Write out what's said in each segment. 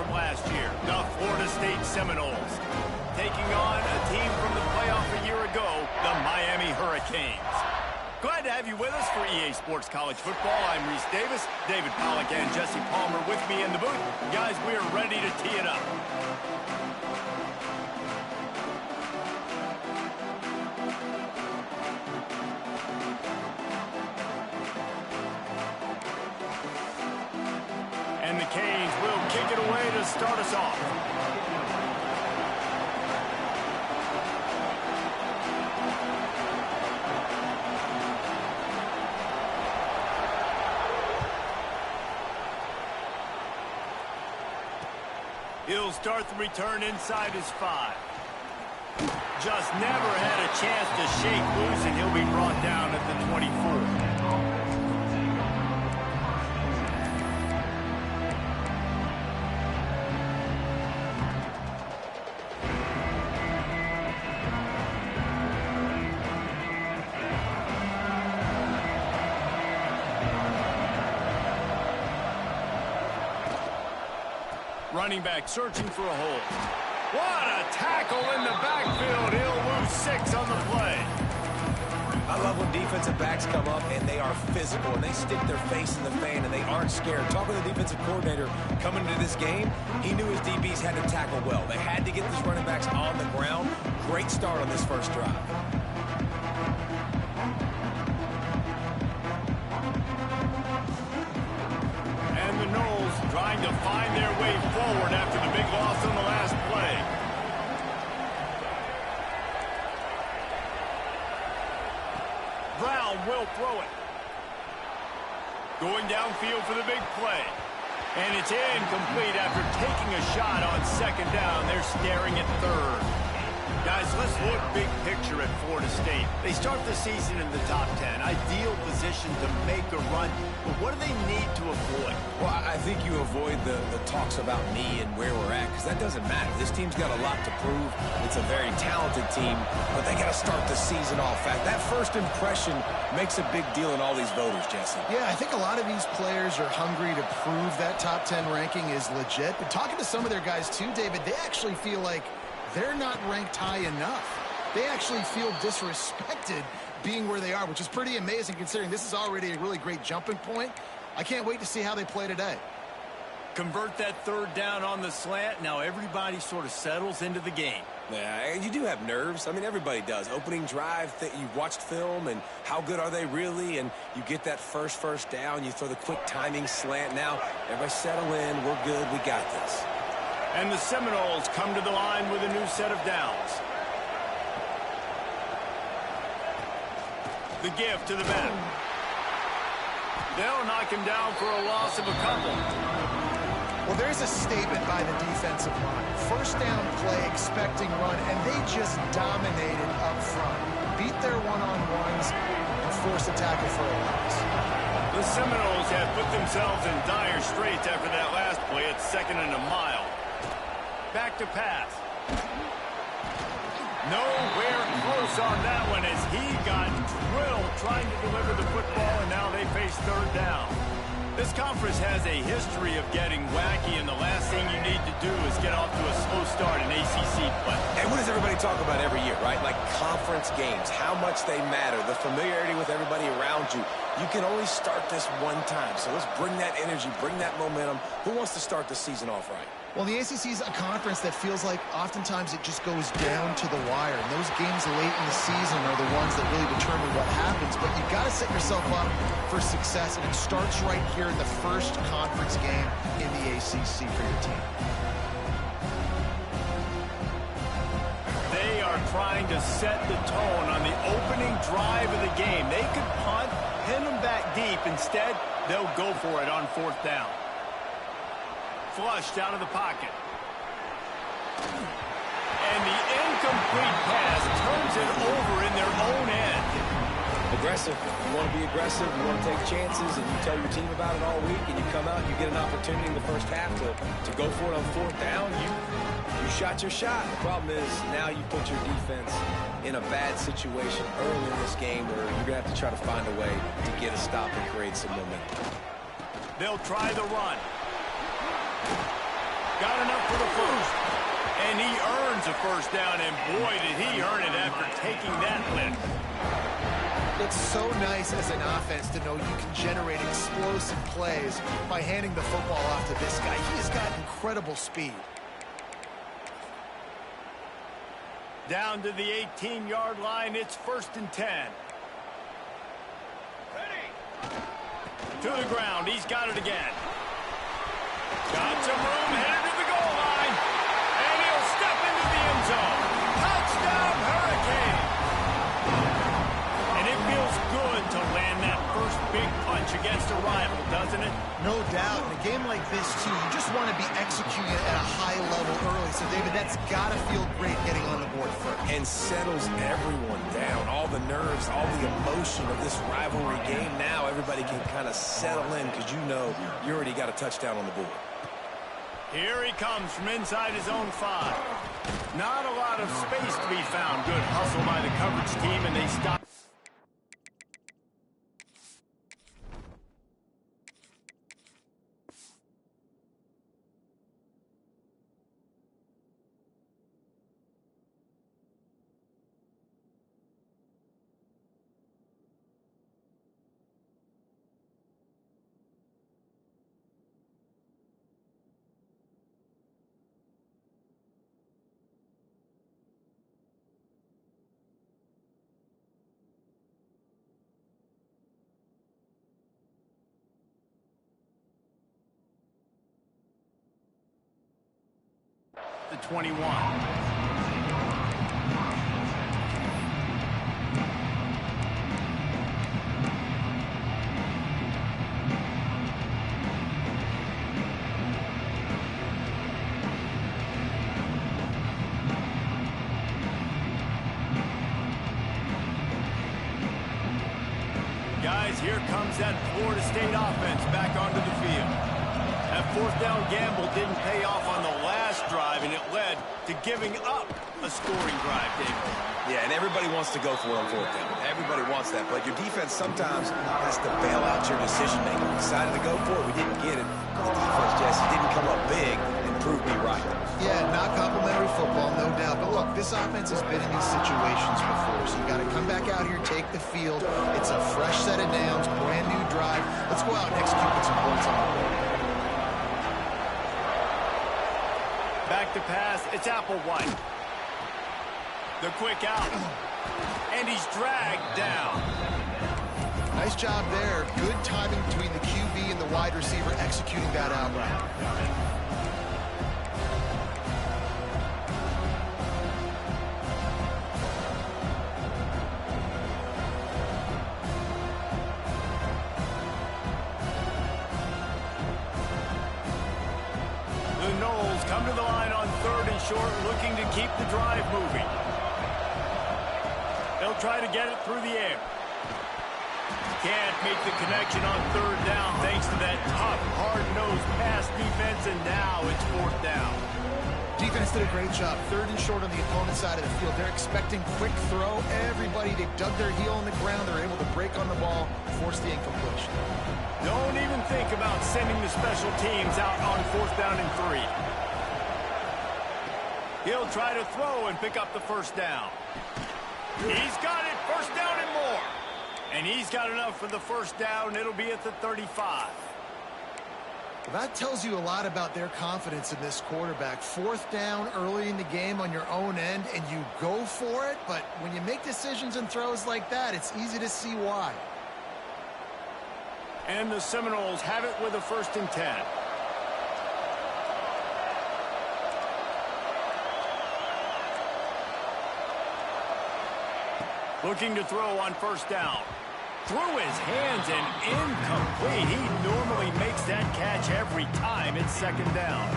matchup last year, the Florida State Seminoles, taking on a team from the playoff a year ago, the Miami Hurricanes. Glad to have you with us for EA Sports College Football. I'm Reese Davis, David Pollack, and Jesse Palmer with me in the booth. Guys, we are ready to tee it up. And the Canes will kick it away to start us off. He'll start the return inside his 5. Just never had a chance to shake loose, and he'll be brought down at the 24. Running back searching for a hole. What a tackle in the backfield. He'll lose 6 on the play. I love when defensive backs come up and they are physical and they stick their face in the fan and they aren't scared. Talking to the defensive coordinator coming into this game, he knew his DBs had to tackle well. They had to get these running backs on the ground. Great start on this first drive. Trying to find their way forward after the big loss on the last play. Brown will throw it. Going downfield for the big play. And it's incomplete after taking a shot on second down. They're staring at third. Guys, let's look big picture at Florida State. They start the season in the top 10. Ideal position to make a run. But what do they need to avoid? Well, I think you avoid the talks about me and where we're at, because that doesn't matter. This team's got a lot to prove. It's a very talented team, but they got to start the season off fast. That first impression makes a big deal in all these voters, Jesse. Yeah, I think a lot of these players are hungry to prove that top 10 ranking is legit. But talking to some of their guys too, David, they actually feel like they're not ranked high enough. They actually feel disrespected being where they are, which is pretty amazing considering this is already a really great jumping point. I can't wait to see how they play today. Convert that third down on the slant. Now everybody sort of settles into the game. Yeah, you do have nerves. I mean, everybody does. Opening drive, you've watched film, and how good are they really? And you get that first down. You throw the quick timing slant. Now, everybody settle in. We're good. We got this. And the Seminoles come to the line with a new set of downs. The give to the back. They'll knock him down for a loss of a couple. Well, there's a statement by the defensive line. First down play, expecting run, and they just dominated up front. Beat their one-on-ones and force a tackle for a loss. The Seminoles have put themselves in dire straits after that last play at 2nd and a mile. Back to pass. Nowhere close on that one as he got drilled trying to deliver the football, and now they face third down. This conference has a history of getting wacky, and the last thing you need to do is get off to a slow start in ACC play. And what does everybody talk about every year, right? Like conference games, how much they matter, the familiarity with everybody around you. You can only start this one time, so let's bring that energy, bring that momentum. Who wants to start the season off right? Well, the ACC is a conference that feels like oftentimes it just goes down to the wire. And those games late in the season are the ones that really determine what happens. But you've got to set yourself up for success, and it starts right here in the first conference game in the ACC for your team. They are trying to set the tone on the opening drive of the game. They could punt, pin them back deep. Instead, they'll go for it on 4th down. Flushed out of the pocket. And the incomplete pass turns it over in their own end. Aggressive. You want to be aggressive. You want to take chances, and you tell your team about it all week, and you come out and you get an opportunity in the first half to go for it on 4th down. You shot your shot. The problem is now you put your defense in a bad situation early in this game where you're going to have to try to find a way to get a stop and create some momentum. They'll try the run. Got enough for the first. And he earns a first down, and boy, did he earn it after taking that lift. It's so nice as an offense to know you can generate explosive plays by handing the football off to this guy. He has got incredible speed. Down to the 18-yard line, it's 1st and 10. To the ground, he's got it again. Got some room, headed to the goal line. And he'll step into the end zone. Touchdown, Hurricane! And it feels good to land that first big punch against a rival, doesn't it? No doubt. In a game like this, too, you just want to be executing it at a high level early. So, David, that's got to feel great getting on the board first. And settles everyone down. All the nerves, all the emotion of this rivalry game. Now everybody can kind of settle in because you know you already got a touchdown on the board. Here he comes from inside his own 5. Not a lot of space to be found. Good hustle by the coverage team, and they stop. The 21. Guys, here comes that Florida State offense back onto the field. That 4th down gamble didn't pay off on the last drive, and it led to giving up a scoring drive, David. Yeah, and everybody wants to go for it on 4th down. Everybody wants that, but your defense sometimes has to bail out your decision-making. We decided to go for it. We didn't get it. The defense, Jesse, didn't come up big and prove me right. Yeah, not complimentary football, no doubt. But look, this offense has been in these situations before, so you got to come back out here, take the field. It's a fresh set of downs, brand new drive. Let's go out and execute with some points on the board. Back to pass, it's Applewhite. The quick out. And he's dragged down. Nice job there. Good timing between the QB and the wide receiver executing that out route. The Noles come to the line on 3rd and short, looking to keep the drive moving. They'll try to get it through the air. Can't make the connection on 3rd down thanks to that tough, hard-nosed pass defense, and now it's 4th down. Defense did a great job. 3rd and short on the opponent's side of the field. They're expecting quick throw. Everybody, they dug their heel on the ground. They're able to break on the ball, force the incompletion. Don't even think about sending the special teams out on 4th down and 3. He'll try to throw and pick up the 1st down. He's got it, 1st down and more. And he's got enough for the 1st down. It'll be at the 35. Well, that tells you a lot about their confidence in this quarterback. 4th down early in the game on your own end, and you go for it. But when you make decisions and throws like that, it's easy to see why. And the Seminoles have it with a 1st and 10. Looking to throw on 1st down. Through his hands and incomplete. He normally makes that catch every time. It's 2nd down.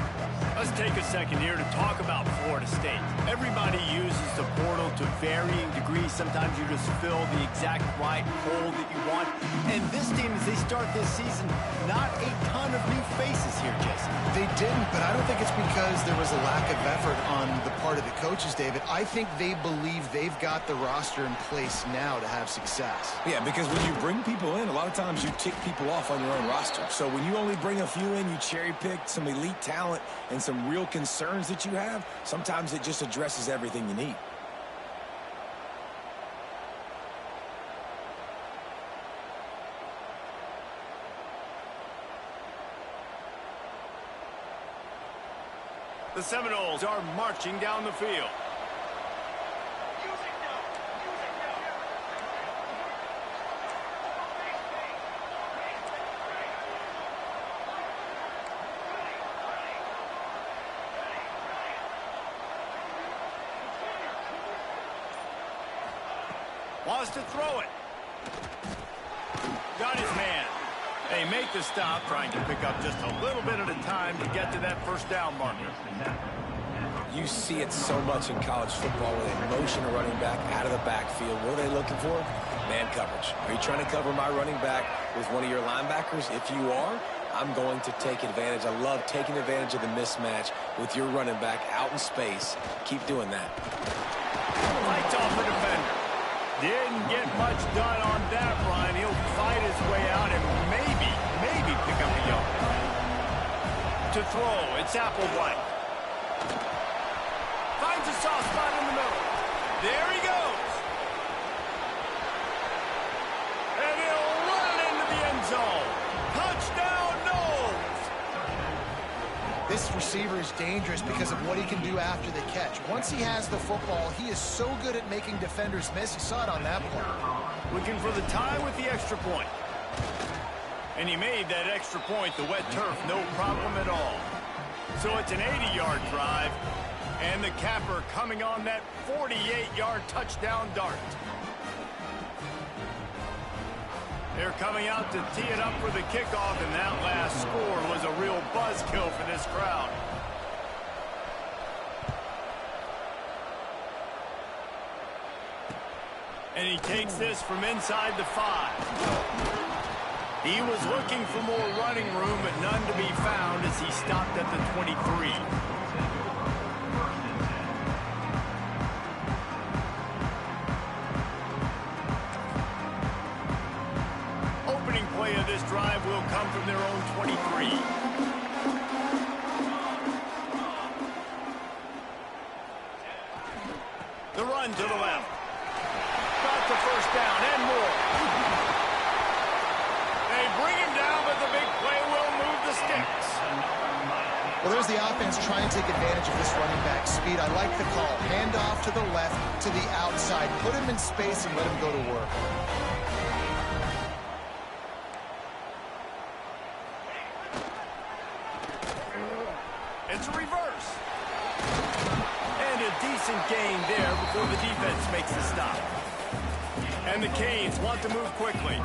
Let's take a second here to talk about Florida State. Everybody uses the portal to varying degrees. Sometimes you just fill the exact right hole that you want. And this team, as they start this season, not a ton of new faces here, Jesse. They didn't, but I don't think it's because there was a lack of effort on the part of the coaches, David. I think they believe they've got the roster in place now to have success. Yeah, because when you bring people in, a lot of times you tick people off on your own roster. So when you only bring a few in, you cherry pick some elite talent and some some real concerns that you have, sometimes it just addresses everything you need. The Seminoles are marching down the field. Wants to throw it. Got his man. They make the stop, trying to pick up just a little bit at a time to get to that first down marker. You see it so much in college football when they motion a running back out of the backfield. What are they looking for? Man coverage. Are you trying to cover my running back with one of your linebackers? If you are, I'm going to take advantage. I love taking advantage of the mismatch with your running back out in space. Keep doing that. Fights off the defender. Didn't get much done on that run. He'll fight his way out and maybe pick up a yard. To throw, it's Applewhite. Finds a soft spot in the middle. There he goes. And he'll run it into the end zone. Touchdown, Noles. This receiver is dangerous because of what he can do after the catch. Once he has the football, he is so good at making defenders miss. You saw it on that play. Looking for the tie with the extra point. And he made that extra point, the wet turf, no problem at all. So it's an 80-yard drive, and the capper coming on that 48-yard touchdown dart. They're coming out to tee it up for the kickoff, and that last score was a real buzzkill for this crowd. And he takes this from inside the 5. He was looking for more running room, but none to be found as he stopped at the 23. Opening play of this drive will come from their own 23. The run to the left. Got the first down and more. They bring him down, but the big play will move the sticks. Well, there's the offense trying to take advantage of this running back speed. I like the call. Hand off to the left, to the outside. Put him in space and let him go to work. It's a reverse. And a decent gain there before the defense makes the stop. And the Canes want to move quickly.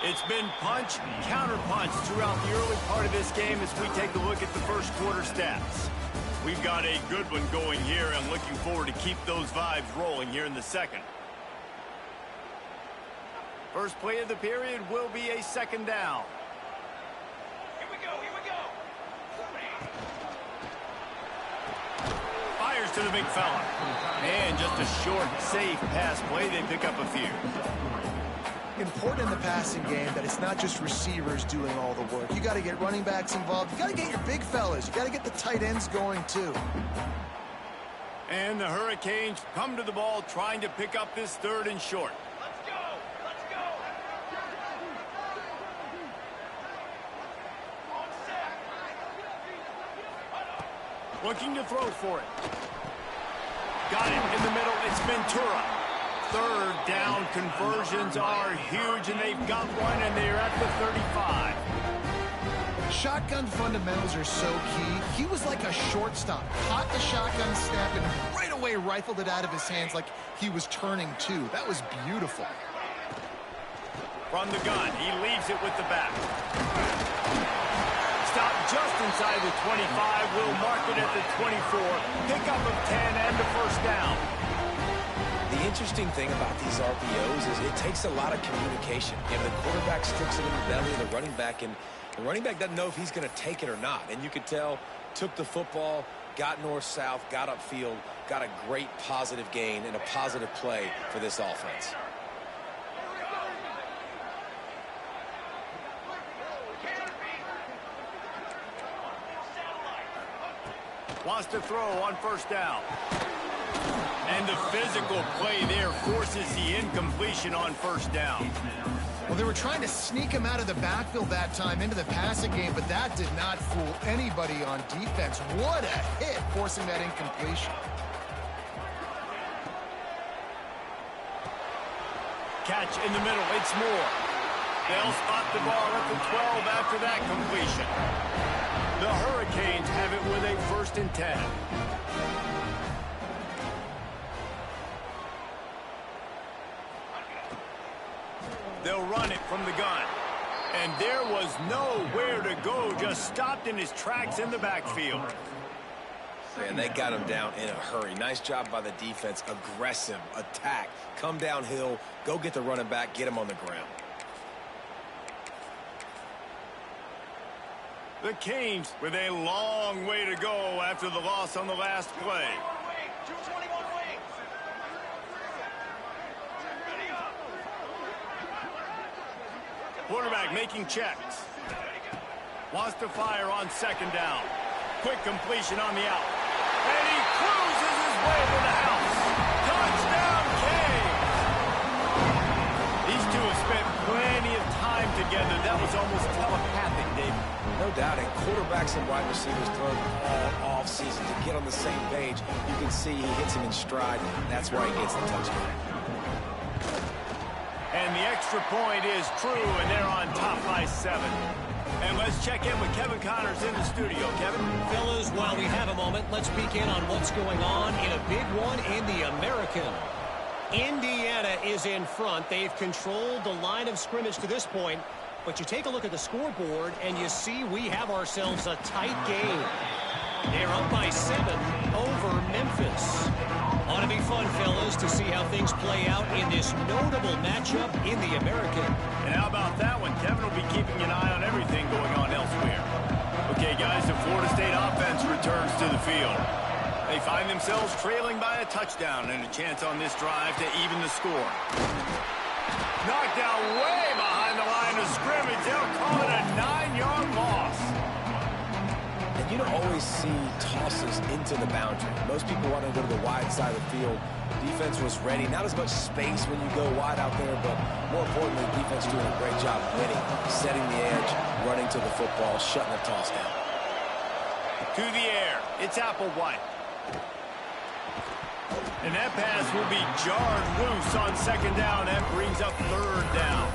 It's been punch, counter-punch throughout the early part of this game as we take a look at the first quarter stats. We've got a good one going here and looking forward to keep those vibes rolling here in the second. First play of the period will be a second down. Here we go, here we go. Fires to the big fella. And just a short, safe pass play. They pick up a few. Important in the passing game that it's not just receivers doing all the work. You got to get running backs involved. You got to get your big fellas. You got to get the tight ends going too. And the Hurricanes come to the ball trying to pick up this third and short. Let's go! Let's go! Looking to throw for it. Got it in the middle. It's Ventura. Third down conversions are huge, and they've got one, and they're at the 35. Shotgun fundamentals are so key. He was like a shortstop. Caught the shotgun snap and right away rifled it out of his hands like he was turning two. That was beautiful. From the gun, he leaves it with the back. Stop just inside the 25. Will mark it at the 24. Pickup of 10 and a first down. The interesting thing about these RPOs is it takes a lot of communication. You know, the quarterback sticks it in the belly of the running back, and the running back doesn't know if he's going to take it or not. And you could tell, took the football, got north-south, got upfield, got a great positive gain and a positive play for this offense. Wants to throw on first down. And the physical play there forces the incompletion on first down. Well, they were trying to sneak him out of the backfield that time into the passing game, but that did not fool anybody on defense. What a hit, forcing that incompletion. Catch in the middle. It's Moore. They'll spot the ball at the 12 after that completion. The Hurricanes have it with a 1st and 10. They'll run it from the gun. And there was nowhere to go, just stopped in his tracks in the backfield. And they got him down in a hurry. Nice job by the defense. Aggressive attack. Come downhill, go get the running back, get him on the ground. The Canes with a long way to go after the loss on the last play. Quarterback making checks. Wants to fire on 2nd down. Quick completion on the out. And he cruises his way to the house. Touchdown, Canes! These two have spent plenty of time together. That was almost telepathic, David. No doubt, and quarterbacks and wide receivers thrown all offseason to get on the same page. You can see he hits him in stride. That's why he gets the touchdown. And the extra point is true, and they're on top by 7. And let's check in with Kevin Connors in the studio. Kevin? Fellas, while we have a moment, let's peek in on what's going on in a big one in the American. Indiana is in front. They've controlled the line of scrimmage to this point. But you take a look at the scoreboard, and you see we have ourselves a tight game. They're up by 7 over Memphis. Ought to be fun, fellas, to see how things play out in this notable matchup in the American. And how about that one? Kevin will be keeping an eye on everything going on elsewhere. Okay, guys, the Florida State offense returns to the field. They find themselves trailing by a touchdown and a chance on this drive to even the score. Knocked down way behind the line of scrimmage. They'll call it a 9-yard loss. And you don't always see tosses into the boundary. Most people want to go to the wide side of the field. Defense was ready. Not as much space when you go wide out there, but more importantly, defense doing a great job winning, setting the edge, running to the football, shutting the toss down. To the air. It's Applewhite. And that pass will be jarred loose on 2nd down. That brings up 3rd down.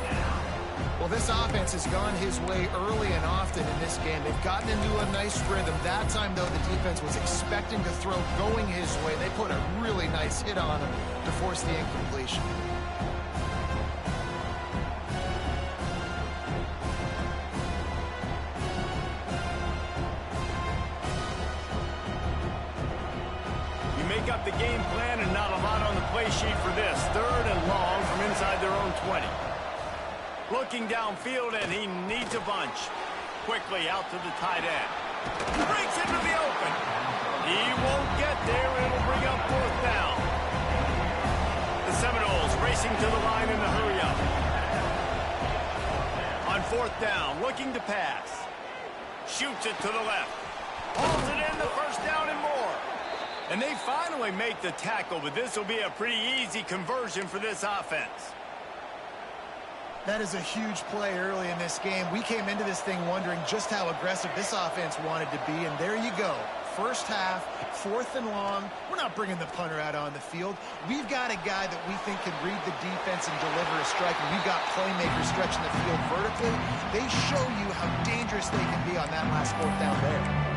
Well, this offense has gone his way early and often in this game. They've gotten into a nice rhythm. That time, though, the defense was expecting to throw going his way. They put a really nice hit on him to force the incompletion. You make up the game plan and not a lot on the play sheet for this. 3rd and long from inside their own 20. Looking downfield, and he needs a bunch. Quickly out to the tight end. Breaks into the open. He won't get there. It'll bring up 4th down. The Seminoles racing to the line in the hurry-up. On 4th down, looking to pass. Shoots it to the left. Hauls it in, the 1st down and more. And they finally make the tackle, but this will be a pretty easy conversion for this offense. That is a huge play early in this game. We came into this thing wondering just how aggressive this offense wanted to be, and there you go. First half, 4th and long. We're not bringing the punter out on the field. We've got a guy that we think can read the defense and deliver a strike, and we've got playmakers stretching the field vertically. They show you how dangerous they can be on that last 4th down there.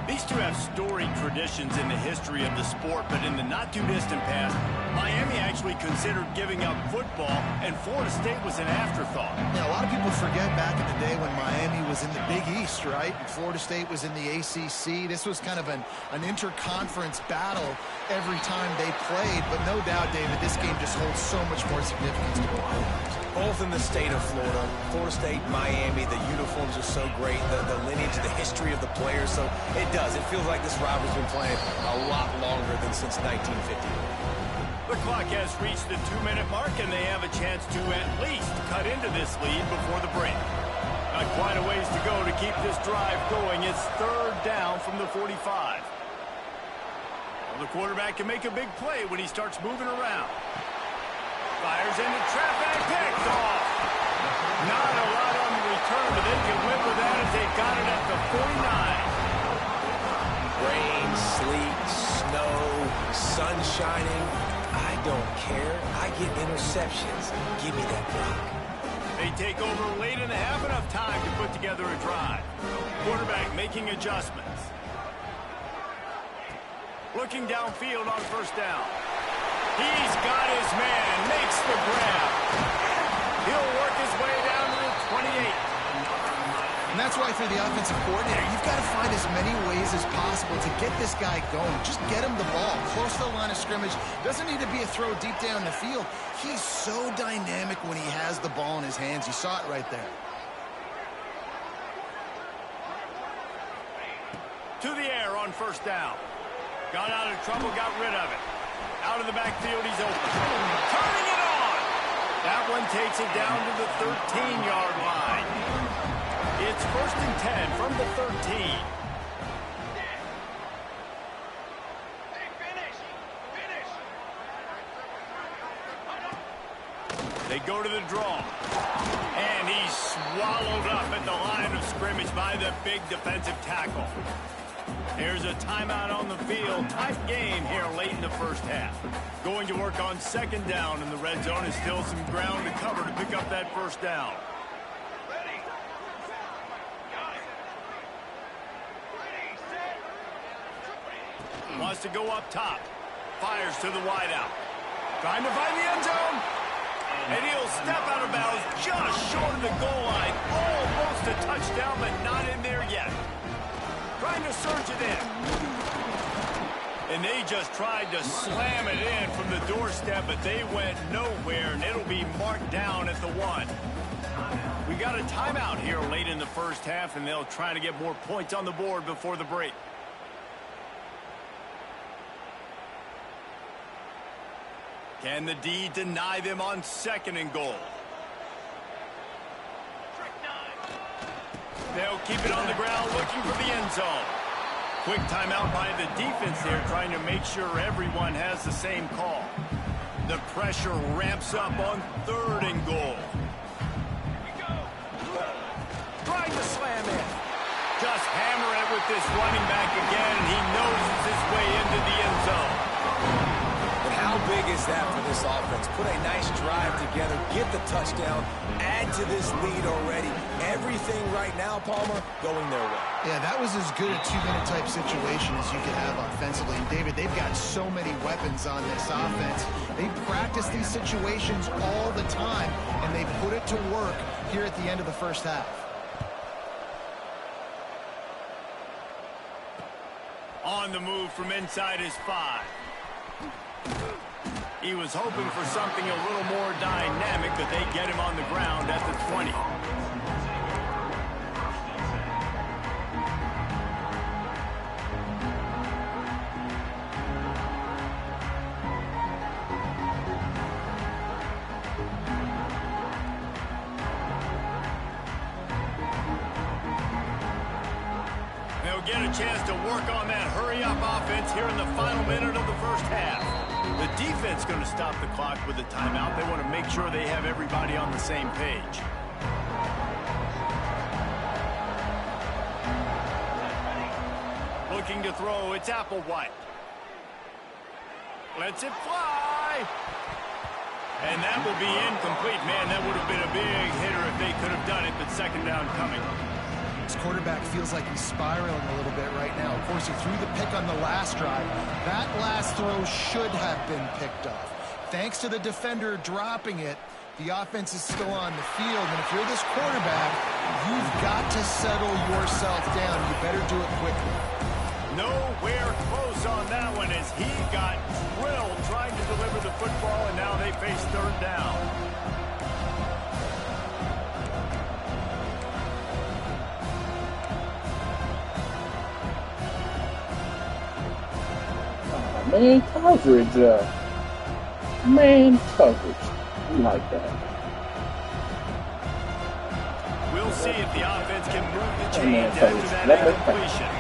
These two have storied traditions in the history of the sport, but in the not-too-distant past, Miami actually considered giving up football, and Florida State was an afterthought. Yeah, a lot of people forget back in the day when Miami was in the Big East, right? And Florida State was in the ACC. This was kind of an interconference battle every time they played, but no doubt, David, this game just holds so much more significance to Ohio. Both in the state of Florida. Florida State, Miami, the uniforms are so great, the lineage, the history of the players. So it does. It feels like this rivalry's been playing a lot longer than since 1950. The clock has reached the 2-minute mark, and they have a chance to at least cut into this lead before the break. Not quite a ways to go to keep this drive going. It's 3rd down from the 45. The quarterback can make a big play when he starts moving around. Fires into trap and picked off. Not a lot on the return, but they can live with that as they got it at the 49. Rain, sleet, snow, sun shining. I don't care. I get interceptions. Give me that rock. They take over late in the half, enough time to put together a drive. Quarterback making adjustments. Looking downfield on first down. He's got his man, makes the grab. He'll work his way down to the 28. And that's why for the offensive coordinator, you've got to find as many ways as possible to get this guy going. Just get him the ball close to the line of scrimmage. Doesn't need to be a throw deep down the field. He's so dynamic when he has the ball in his hands. You saw it right there. To the air on first down. Got out of trouble, got rid of it. Out of the backfield, he's open. Turning it on! That one takes it down to the 13-yard line. It's 1st and 10 from the 13. They go to the draw. And he's swallowed up at the line of scrimmage by the big defensive tackle. Here's a timeout on the field. Tight game here late in the first half. Going to work on second down, and the red zone is still some ground to cover to pick up that first down. Wants to go up top. Fires to the wideout. Trying to find the end zone. And he'll step out of bounds just short of the goal line. Almost a touchdown, but not in there yet. Trying to surge it in. And they just tried to slam it in from the doorstep, but they went nowhere, and it'll be marked down at the 1. We got a timeout here late in the first half, and they'll try to get more points on the board before the break. Can the D deny them on 2nd and goal? They'll keep it on the ground looking for the end zone. Quick timeout by the defense there, trying to make sure everyone has the same call. The pressure ramps up on 3rd and goal. Trying to slam in. Just hammer it with this running back again, and he noses his way into the end zone. How big is that for this offense? Put a nice drive together, get the touchdown, add to this lead already. Everything right now, Palmer, going their way. Yeah, that was as good a 2-minute type situation as you could have offensively. And David, they've got so many weapons on this offense. They practice these situations all the time, and they put it to work here at the end of the first half. On the move from inside his 5. He was hoping for something a little more dynamic, but they get him on the ground at the 20. They'll get a chance to work on that hurry-up offense here in the final minute of the first half. The defense going to stop the clock with a timeout. They want to make sure they have everybody on the same page. Looking to throw, it's Applewhite. Lets it fly. And that will be incomplete. Man, that would have been a big hitter if they could have done it, but second down coming. This quarterback feels like he's spiraling a little bit right now. Of course, he threw the pick on the last drive. That last throw should have been picked off. Thanks to the defender dropping it, the offense is still on the field. And if you're this quarterback, you've got to settle yourself down. You better do it quickly. Nowhere close on that one as he got drilled trying to deliver the football, and now they face 3rd down. Man coverage, man coverage. I like that. We'll see if the offense can move the chains after that incompletion.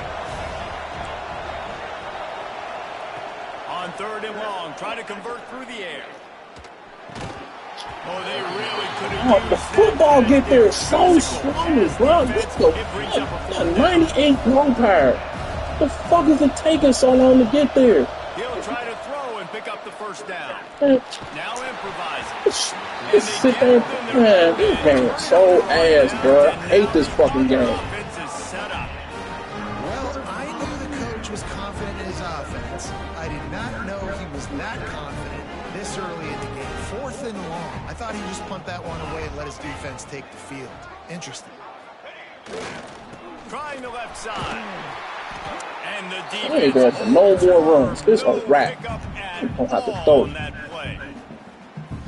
3rd and long. Try to convert through the air. Oh, they really could have The football get there so slow, bro. What the 98 umpire. The fuck is it taking so long to get there? He'll try to throw and pick up the 1st down. Now improvising. Just sit there. Man, this game is so ass, bro. I hate this fucking game. Well, I knew the coach was confident in his offense. I did not know he was that confident this early in the game. 4th and long. I thought he'd just punt that one away and let his defense take the field. Interesting. Trying the left side. And the defense I ain't going for no more runs. This a wrap. You don't have to throw it.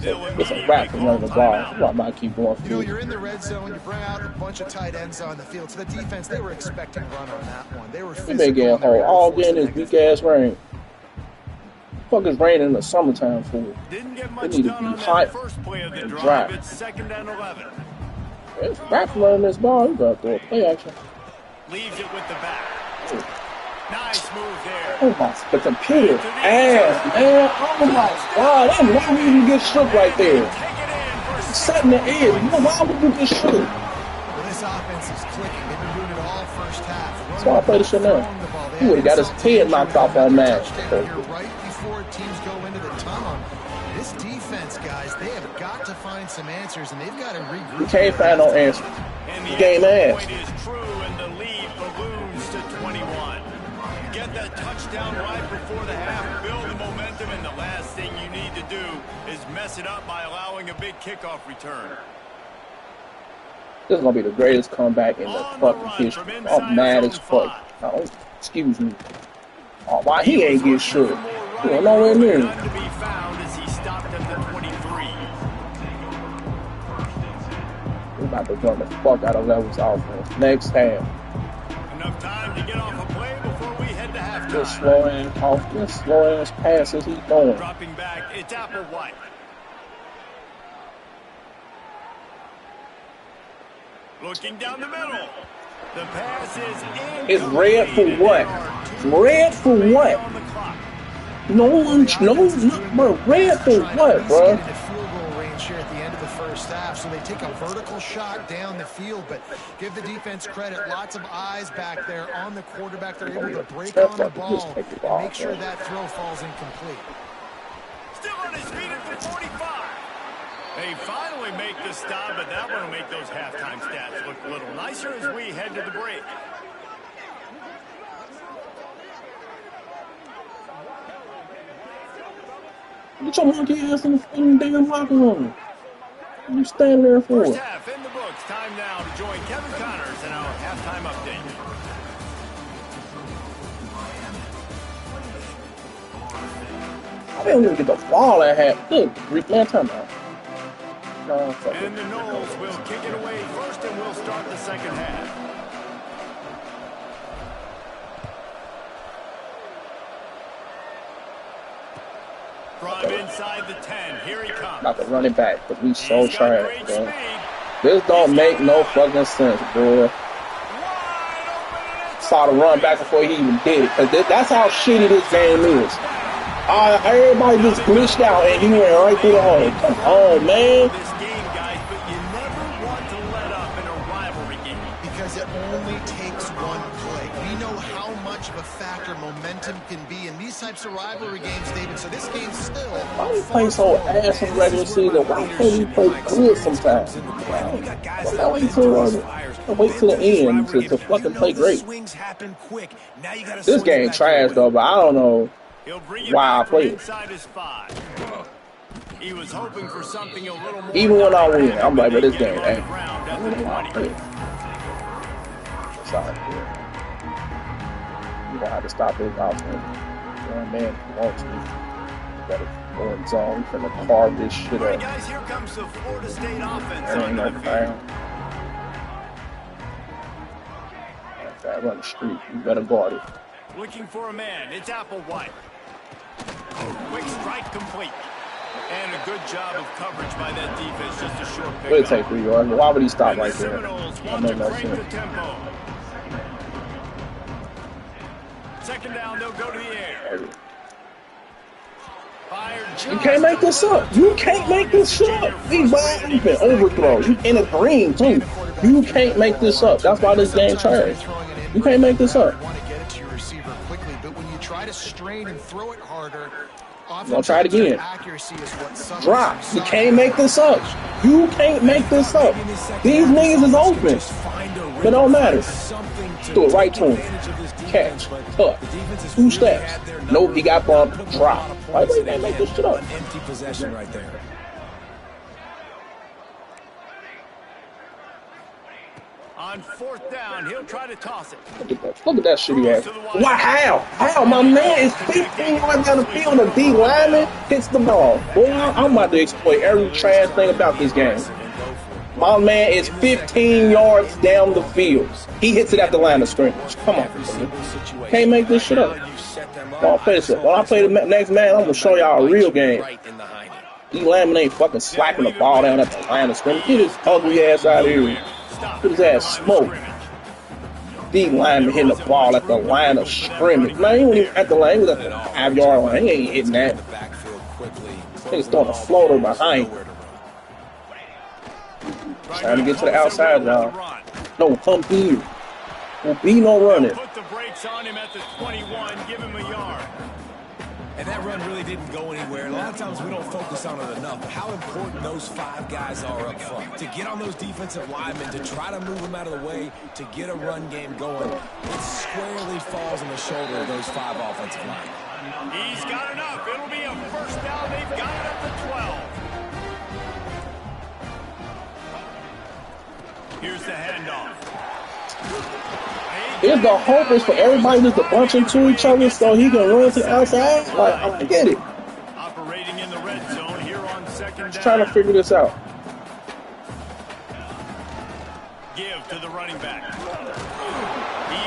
It's a wrap from running the ball. I might keep going You know, for you're in the red zone. You bring out a bunch of tight ends on the field. So the defense, they were expecting run on that one. They were You may get all day in this weak ass rain. Fuck is raining in the summertime for? Didn't get It much need to done be on hot that first play of the and drive. dry. It's 2nd and 11. It's wrap running this ball. You gotta throw a play action. Leaves it with the back. Nice move there. Oh my, the computer ass, man. Oh my god, that why would you get shook right there? Take it in for Set in the edge. Why would you get shook? Well, this offense is clicking. They've been doing it all first half. That's why I play the shit now. He would have got his head knocked off that match. Here right before teams go into the tunnel. This defense, guys, they have got to find some answers, and they've got to regroup. You can't find no answer. And The the game extra ass. point is true, and the lead balloons to 21. Get that touchdown right before the half, build the momentum, and the last thing you need to do is mess it up by allowing a big kickoff return. This is gonna be the greatest comeback in the fucking history. I'm mad as fuck. Oh, excuse me. Oh, why he ain't get shook? He went nowhere near me. None to be found as he stopped at the 23. We're about to run the fuck out of Level's offense. Next half. Enough time to get off a play before we head to This halftime. slow ass passes he's throwing. Dropping back, it's Applewhite. Looking down the middle. The pass is in. It's red for what? Red for what? No one, bro. Red for what, bro? Field goal range here at the end of the first half, so they take a vertical shot down the field, but give the defense credit. Lots of eyes back there on the quarterback. They're able to break on the ball and make sure that throw falls incomplete. Still on his feet at the 45. They finally make the stop, but that one will make those halftime stats look a little nicer as we head to the break. Get your monkey ass in the fucking damn locker room. What you standing there for? First half in the books. Time now to join Kevin Connors in our halftime update. I didn't even get the ball at half. Good grief, man, time out. No, fuck And it. the Knowles will kick it away first, and we'll start the second half. From inside the 10, here he comes. About to run it back, but we so He's got trash, great bro. speed. This don't make no fucking sense, bro. Wide open, and it's Saw the run back before he even did it, cause that's how shitty this game is. Everybody just glitched out and he went right through the hole. Come on, man. this game, guys, but you never want to let up in a rivalry game. Because it only takes one play. We know how much of a factor momentum can be in these types of rivalry games, David. So this game's still. Why do you play so ass in the regular season? Why can't you play good sometimes? Why wait till the end to fucking play great? This game trash though, but I don't know. He'll bring it Wow, back from play it. inside his 5. He was hoping for something a little more. Even when I win, I'm like, but this Get game, him on hey. the ground at the 20. Sorry, yeah. You don't have to stop this offense. One man wants to. You gotta go in zone. You finna carve this shit All right, up. guys, here comes the Florida State offense There ain't on no the field. foul. Okay, run the street. You better guard it. Looking for a man. It's Applewhite. Quick strike complete. And a good job of coverage by that defense. Just a short We'll pickup. take 3 yards. Why would he stop And the right there? Seminoles That want made to no crank the sense. tempo. Second down, they'll go to the air. You can't make this up. You can't make this shit up. He's wide open. Overthrow. You in a green, too. You can't make this up. That's why this game trash. You can't make this up. Want to get it to your receiver quickly, but when you try to strain and throw it harder, I'll try it again. Accuracy is what suffers. Drop. You can't make this up. You can't make this up. These niggas is open. But it don't matter. Do it right to him. Catch. Cut. 2 steps. Nope, he got bumped. Drop. Why do they make this shit up? Empty possession right there. On 4th down, he'll try to toss it. Look at that shit he has. Why? How? My man is 15 yards down the field and a D lineman hits the ball. Boy, I'm about to exploit every trash thing about this game. My man is 15 yards down the field. He hits it at the line of scrimmage. Come on, man. Can't make this shit up. When I play the next man, I'm going to show y'all a real game. D lineman ain't fucking slapping the ball down at the line of scrimmage. Get his ugly ass out of here. Get his ass smoked. D lineman hitting the ball at the line of scrimmage. Man, he wasn't even at the line. He was at the 5-yard line. He ain't hitting that. He's throwing a floater behind. Trying to get to the outside now. No, come here. Will be no running. Put the brakes on him at the 21. Give him a yard. And that run really didn't go anywhere. A lot of times we don't focus on it enough. How important those 5 guys are up front. To get on those defensive linemen, to try to move them out of the way, to get a run game going, it squarely falls on the shoulder of those 5 offensive linemen. He's got enough. It'll be a first down. They've got it at the 12. Here's the handoff. Is the hope is for everybody just to bunch into each other so he can run to the outside? Like, I don't get it. Operating in the red zone here on 2nd down. Just trying to figure this out. Give to the running back.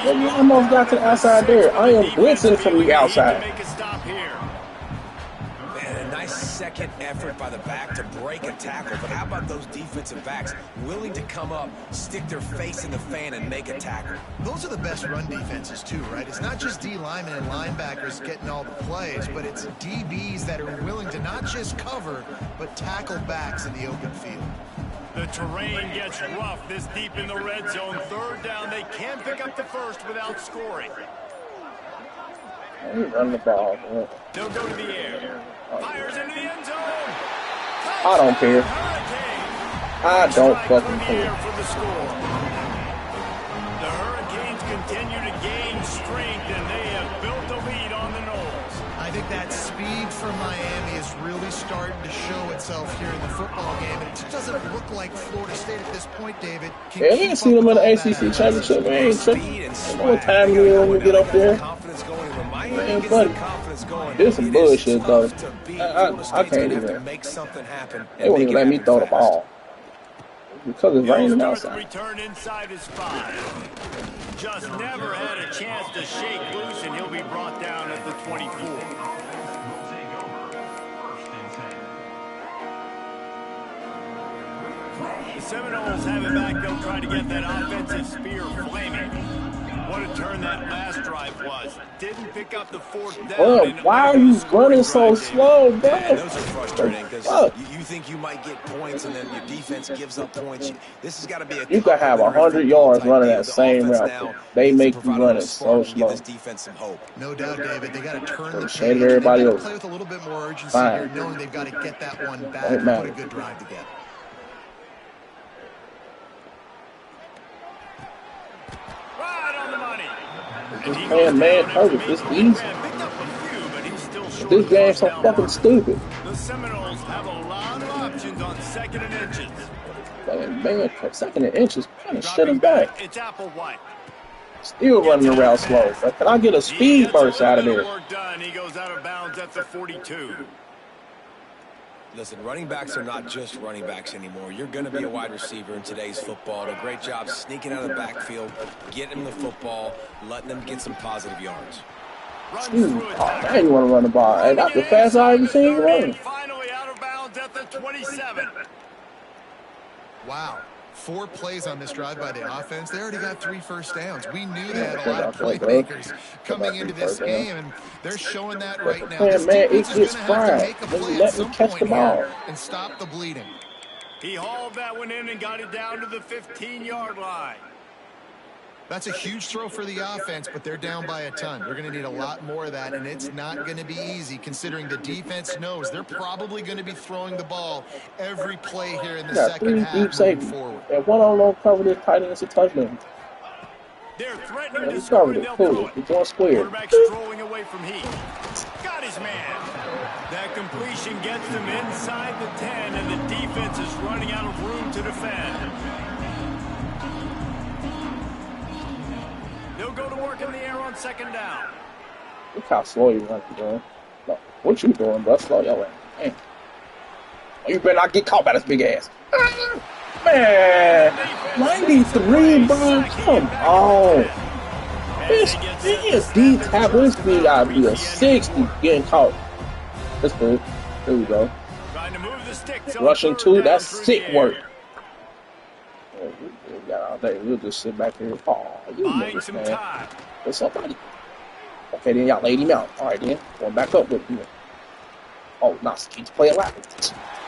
Well, you almost got to the outside there. I am blitzing from the outside. Make a stop here. Man, a nice second effort by the back to break a tackle. But how about those defensive backs willing to come up, stick their face in the fan, and make a tackle? Those are the best run defenses too, right? It's not just D linemen and linebackers getting all the plays, but it's DBs that are willing to not just cover, but tackle backs in the open field. The terrain gets rough this deep in the red zone. 3rd down, they can't pick up the first without scoring. He's running the ball. Man. They'll go to the air. Fires into the end zone. I don't care. I don't fucking care. care. For the score. The Hurricanes continue to gain strength, and they have built a lead on the Noles. I think that speed from Miami is really starting to show itself here in the football game, and it just doesn't look like Florida State at this point, David. Yeah, we ain't seen him in the ACC championship. We ain't tripping. What time you want to get up there? Man, buddy, this some bullshit, though. I can't even. They won't even let me throw the ball because it's raining outside. Return inside his 5. Just never had a chance to shake loose, and he'll be brought down at the 24. The Seminoles have it back. They'll try to get that offensive spear flaming. What a turn that last drive was. Didn't pick up the 4th down. Oh, why are you running so slow, bro? Man, those are frustrating because you think you might get points and then your defense gives up points. This has got to be a. You could have 100 yards running that same route. They make you run it so slow. This defense some hope. No doubt, David. They got to turn the page. Everybody else. Play with a little bit more urgency here, knowing they've got to get that one back and put a good drive together. Man, perfect. It's easy. This game's so fucking stupid. The Seminoles have a lot of options on 2nd and inches. Man, 2nd and inches. Kind of shut him back. It's Applewhite. Still running around slow. But can I get a speed burst out of there? He goes out of bounds at the 42. Listen, running backs are not just running backs anymore. You're going to be a wide receiver in today's football. A great job sneaking out of the backfield, getting them the football, letting them get some positive yards. Now you want to run the ball. Hey, that's the fastest I've ever seen you run. Finally out of bounds at the 27. Wow. 4 plays on this drive by the offense. They already got 3 first downs. We knew they had a lot of playmakers coming into this game, and they're showing that right now. This defense is going to have to make a play at some point here and stop the bleeding. He hauled that one in and got it down to the 15-yard line. That's a huge throw for the offense, but they're down by a ton. They're going to need a lot more of that, and it's not going to be easy considering the defense knows they're probably going to be throwing the ball every play here in the second half moving forward. And one on one cover this tight end, it's a touchdown. They're threatening to score, and they'll throw it. Quarterback strolling away from Heath. Got his man. That completion gets them inside the 10, and the defense is running out of room to defend. They'll go to work in the air on second down. Look how slow you are doing. No, what you doing, bro? Slow your way. Man. You better not get caught by this big ass. Man, 93, bro. Come on. This D tackle, this speed gotta be a 60 getting caught. That's good. There we go. Rushing 2, that's sick work. We'll just sit back here. Oh, you niggas, man. There's somebody. Okay, then y'all laid him out. All right, then. Going back up with him. Oh, nice. Keeps playing loud.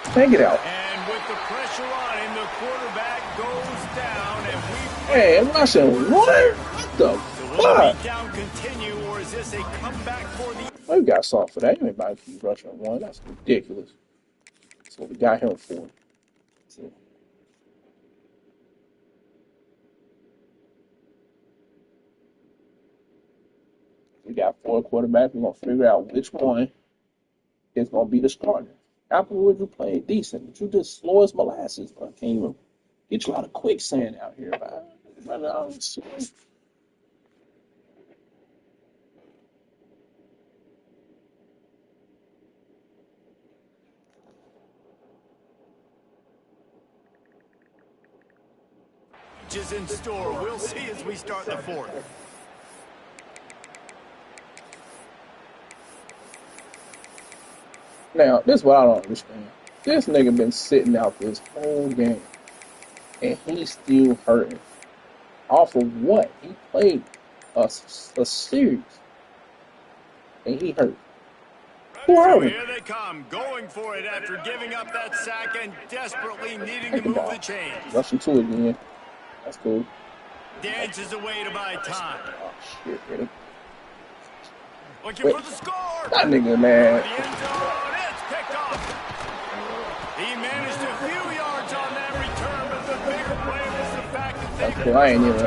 Hang it out. And with the pressure on him, the quarterback goes down, and we... Hey, I'm rushing what? What the fuck? Down continue, or is this a comeback for the... Oh, you got soft for that. Anybody keep rushing 1. That's ridiculous. That's what we got him for. See. We got 4 quarterbacks. We're going to figure out which one is going to be the starter. Applewood, you played decent, but you just slow as molasses. I can't even get you out of quicksand out here, man. Is in store. We'll see as we start the 4th. Now, this is what I don't understand. This nigga been sitting out this whole game, and he's still hurting. Off of what? He played a series, and he hurt. Who hurt him? Here they come, going for it after giving up that sack and desperately needing to move the chains. Rushing 2 again. That's cool. Dances away to buy time. Oh, shit, really? Looking for the score. That nigga, man. The end zone, it's picked off. He managed a few yards on that return, but the bigger play was the fact that they cool. I ain't even.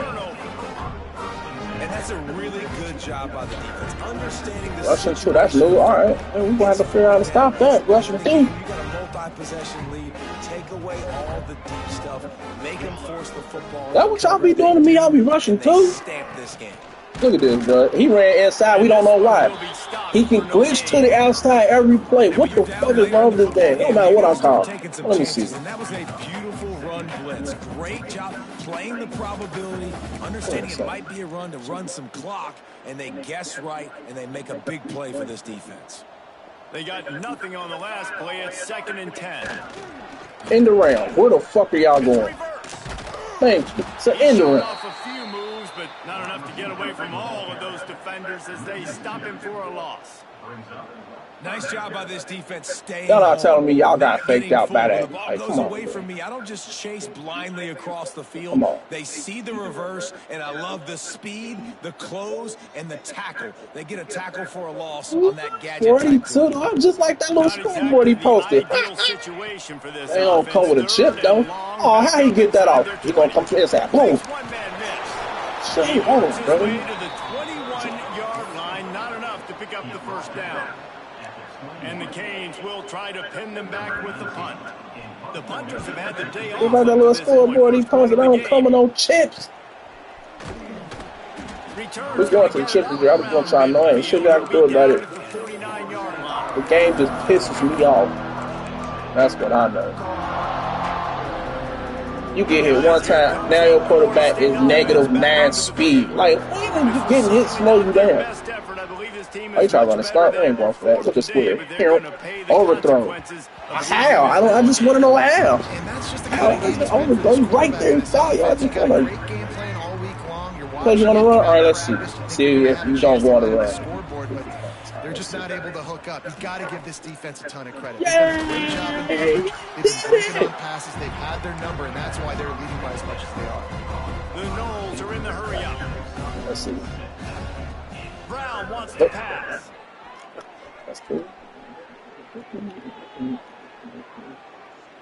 And that's a really good job by the defense. Understanding the Rushing 2, that's new. All right. We're going to have to figure out how to stop that. Rushing 2. You got a multi-possession lead. Take away all the deep stuff. Make him force the football. That what y'all be doing to me? Y'all be rushing 2? Stamp this game. Look at this, bro. He ran inside. We don't know why. He can glitch to the outside every play. What the fuck is wrong with this game? No matter what I call. Let me see. And that was a beautiful run blitz. Great job playing the probability, understanding it might be a run to run some clock, and they guess right, and they make a big play for this defense. They got nothing on the last play. It's 2nd and 10. In the round. Where the fuck are y'all going? Thank you. So in the round. Off a few moves, but not enough to get away from all of those defenders as they stop him for a loss. Nice job by this defense staying. Y'all not telling me y'all got faked out by that. Like, come on. Away from me. I don't just chase blindly across the field. Come on. They see the reverse, and I love the speed, the close, and the tackle. They get a tackle for a loss on that gadget. 42. I'm just like that little scoreboard he posted. They don't come with a chip, though. Oh, how he get that off? He gonna come to his side. Boom. Shit, hold on, bro. To the 21-yard line, not enough to pick up the first down. And the Canes will try to pin them back with the punt. The punters have had the day off. What about that little scoreboard he posted? I don't come with no chips. We're going to the chips this year. I was going to try annoying. Shit, I can do about it. The game just pisses me off. That's what I know. You get hit one time, now your quarterback is -9 speed. Like, when are you getting hit slow you down? Oh, you try to run a start? We ain't going for that. Look at square. Here, overthrown. How? I just want to know how. And that's just the How? kind of game I was right there in style. Y'all just got kind a of. great game plan all week long. You're Because you want to run? All right, let's see. See if you don't want to run. Scoreboard, but they're just not able to hook up. You've got to give this defense a ton of credit. Yay! They've done a great job in coverage. They've been breaking on passes. They've had their number, and that's why they're leading by as much as they are. The Knowles are in the hurry up. Let's see. Brown wants to pass. That's cool.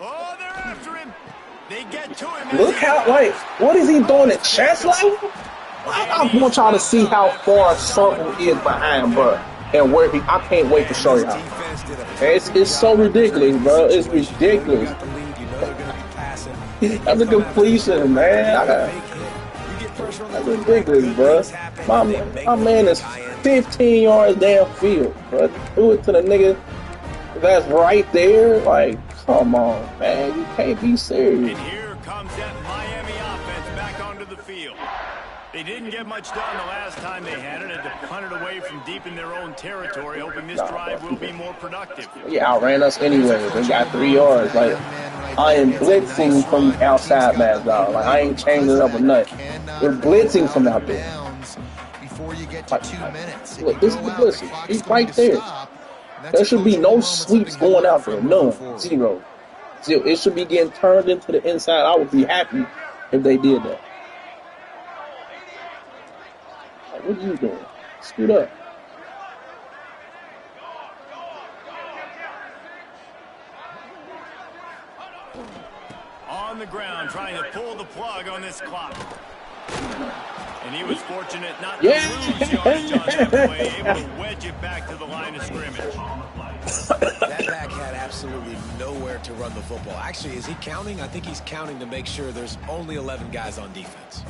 Oh, they're after him. They get to him. Look how, like, what is he doing at chest level? I want y'all to see how far Circle is behind, bro, and where he. I can't wait to show y'all. It's so ridiculous, bro. It's ridiculous. That's a completion, man. That's ridiculous, bro. My man is 15 yards downfield, bro. Do it to the nigga that's right there. Like, come on, man. You can't be serious. And here comes that Miami offense back onto the field. They didn't get much done the last time they had it. Had to punt it away from deep in their own territory, hoping this drive will be more productive. He outran us anyway. They got 3 yards. Like, I am blitzing from outside, man, dog. Like, I ain't changing it up a nut. We're blitzing from out there. Look, this is the blitz. He's right there. There should be no sweeps going out there. None. Zero. It should be getting turned into the inside. I would be happy if they did that. Like, what are you doing? Scoot up. On the ground, trying to pull the plug on this clock. And he was fortunate not to lose yardage on that play, able to wedge it back to the line of scrimmage. That back had absolutely nowhere to run the football. Actually, is he counting? I think he's counting to make sure there's only 11 guys on defense.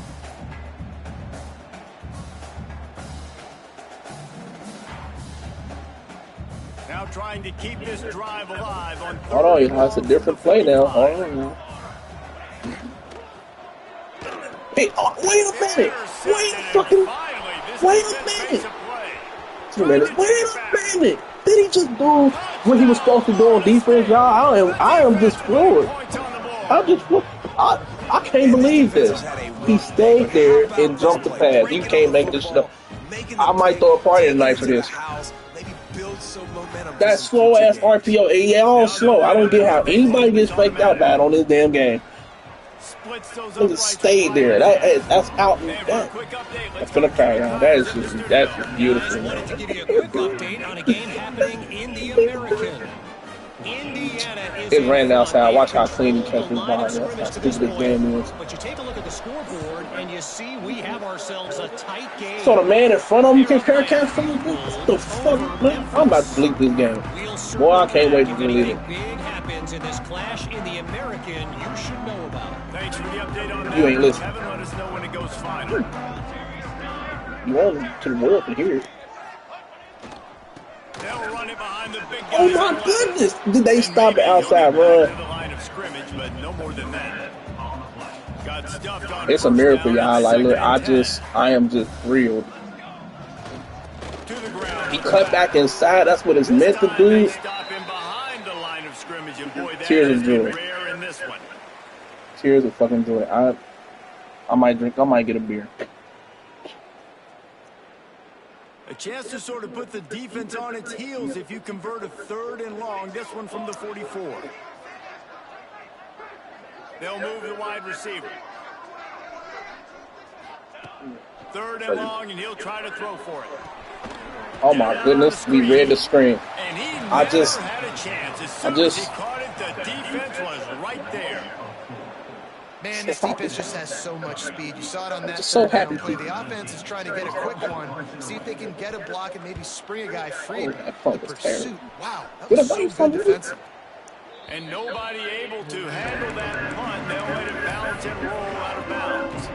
Now trying to keep this drive alive on Hold on, it's a different play now. Hold on. Hey, wait a minute. Wait a minute. 2 minutes. Wait a minute. Did he just do what he was supposed to do on defense, y'all? I am just floored. I'm just floored. I can't believe this. He stayed there and jumped the pass. You can't make this shit up. I might throw a party tonight for this. That slow ass RPO, yeah, all slow. I don't get how anybody gets faked out bad on this damn game. Just stayed there. That's out. That's gonna carry on. That's beautiful. I wanted to give you a quick update on a game happening in the American. Indiana is it ran outside. Watch how clean he catches his ball. That's how stupid this game is. But you take a look at the scoreboard and you see we have ourselves a tight game. So the man in front of him can carry catch from him? What the fuck, man? I'm about to delete this game. Boy, I can't wait to delete it. Big happens in this clash in the American. You should know about. Thanks for the update on that. You ain't listening. Kevin, let us know when it goes final. You want him to the world to hear it. They'll run it behind the big guy. Oh my goodness! Did they stop the outside run? It's a miracle, y'all. Like, look, I am just thrilled. He cut back inside. That's what it's meant to do. Tears of joy. Tears of fucking joy. I might get a beer. A chance to sort of put the defense on its heels if you convert a 3rd and long. This one from the 44. They'll move the wide receiver. 3rd and long, and he'll try to throw for it. Oh my goodness, we read the screen. And he I just had a chance. As soon as he caught it, the defense was right there. Man, this defense just has so much speed. You saw it on that so happy play. The offense is trying to get a quick one, see if they can get a block and maybe spring a guy free. Oh, the pursuit, wow, that was so good defensive. And nobody able to handle that punt. They'll let it bounce and roll out of bounds.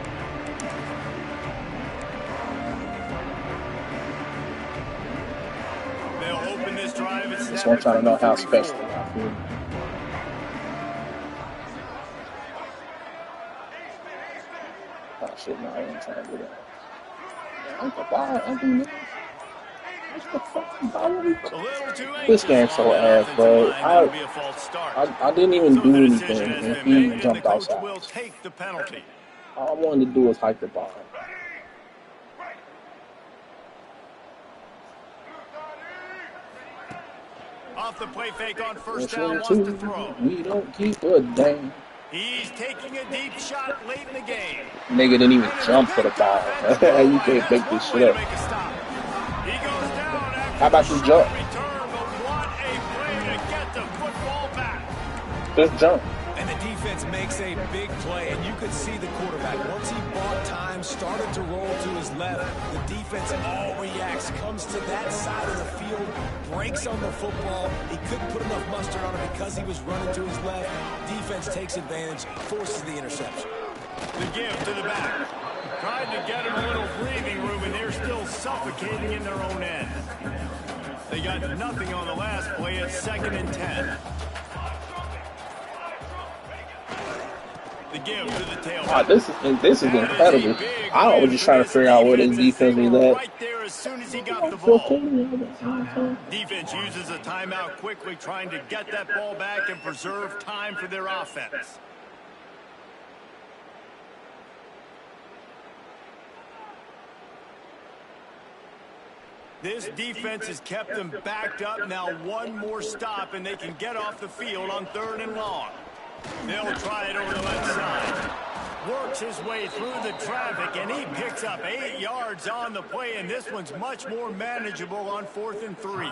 They'll open this drive and just want y'all to know how special I feel. Oh shit, no, I ain't trying to do that. This game's so ass, bro. I didn't even do anything, and he jumped outside. All I wanted to do was hike the ball. Off the play fake on first down, wants to throw. We don't keep a damn. He's taking a deep shot late in the game. Nigga didn't even jump for the ball. You can't make this shit up. How about you jump? Just jump. And the defense makes a big play, and you could see the quarterback. Once he bought time, started to roll to his left, the defense all reacts, comes to that side of the field, breaks on the football. He couldn't put enough mustard on it because he was running to his left. Defense takes advantage, forces the interception. The give to the back. Tried to get him a little breathing room, and they're still suffocating in their own end. They got nothing on the last play. It's 2nd and 10. The give to the tailback. This is incredible. I was just trying to figure out where this defense is at. Right there as soon as he got the ball. Defense uses a timeout quickly, trying to get that ball back and preserve time for their offense. This defense has kept them backed up. Now one more stop, and they can get off the field on 3rd and long. They'll try it over the left side. Works his way through the traffic, and he picks up 8 yards on the play, and this one's much more manageable on 4th and 3.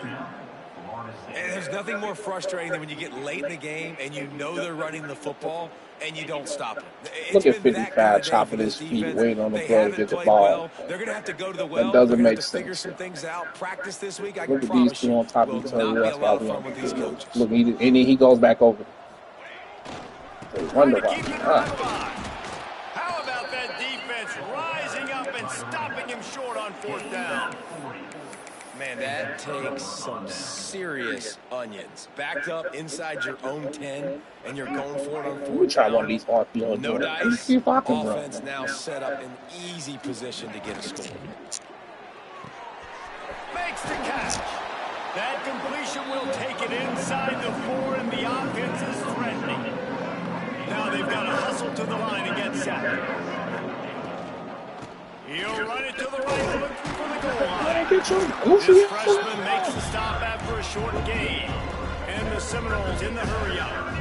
And there's nothing more frustrating than when you get late in the game and you know they're running the football and you don't stop it. Look at 55 chopping his feet, waiting on the play to get the ball. They're going to have to go to the well. That doesn't make sense. Figure some things out. Practice this week. I Look can at these promise two you on top will of each not other. be a That's lot why of fun with these coaches. look, and then he goes back over. Wonder why. How about that defense rising up and stopping him short on 4th down? Man, that takes some serious onions. Backed up inside your own 10, and you're going for it on 4th down. We try one of these RPO. No dice. Offense now set up in easy position to get a score. Makes the catch. That completion will take it inside the 4, and the offense is threatening. Now they've got to hustle to the line and get sacked. He'll run it to the right, looking for the goal line. This freshman makes the stop after a short gain. And the Seminoles in the hurry-up.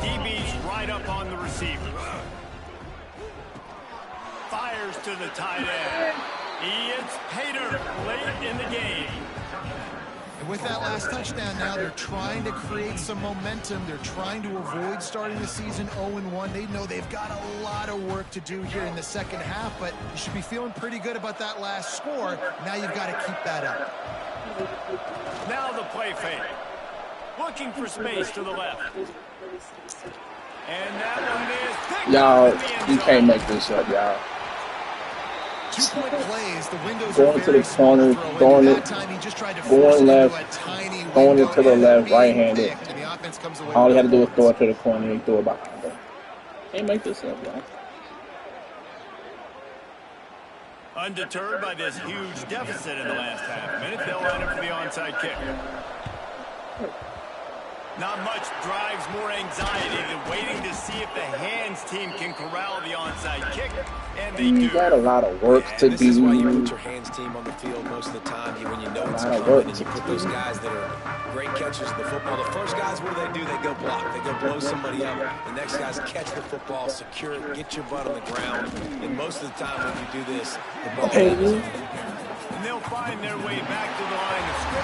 DB's right up on the receivers. Fires to the tight end. It's Pater late in the game. And with that last touchdown now, they're trying to create some momentum. They're trying to avoid starting the season 0-1. They know they've got a lot of work to do here in the second half, but you should be feeling pretty good about that last score. Now you've got to keep that up. Now the play fake. Looking for space to the left. And that one is... Y'all, you can't make this up, y'all. 2-point plays, the windows going to the corner, going left, throwing it to the left, right-handed. All he had to do was throw it to the corner, and he threw it behind him. Can't make this up, y'all. Undeterred by this huge deficit in the last half minute, they'll line up for the onside kick. Not much drives more anxiety than waiting to see if the hands team can corral the onside kick, and they do. Got a lot of work to do. This is why you put your hands team on the field most of the time. When you know it's coming, and you put those guys that are great catchers of the football. The first guys, what do? They go block. They go blow somebody up. The next guys catch the football, secure it, get your butt on the ground. And most of the time when you do this, the ball and they'll find their way back to the line of scrimmage.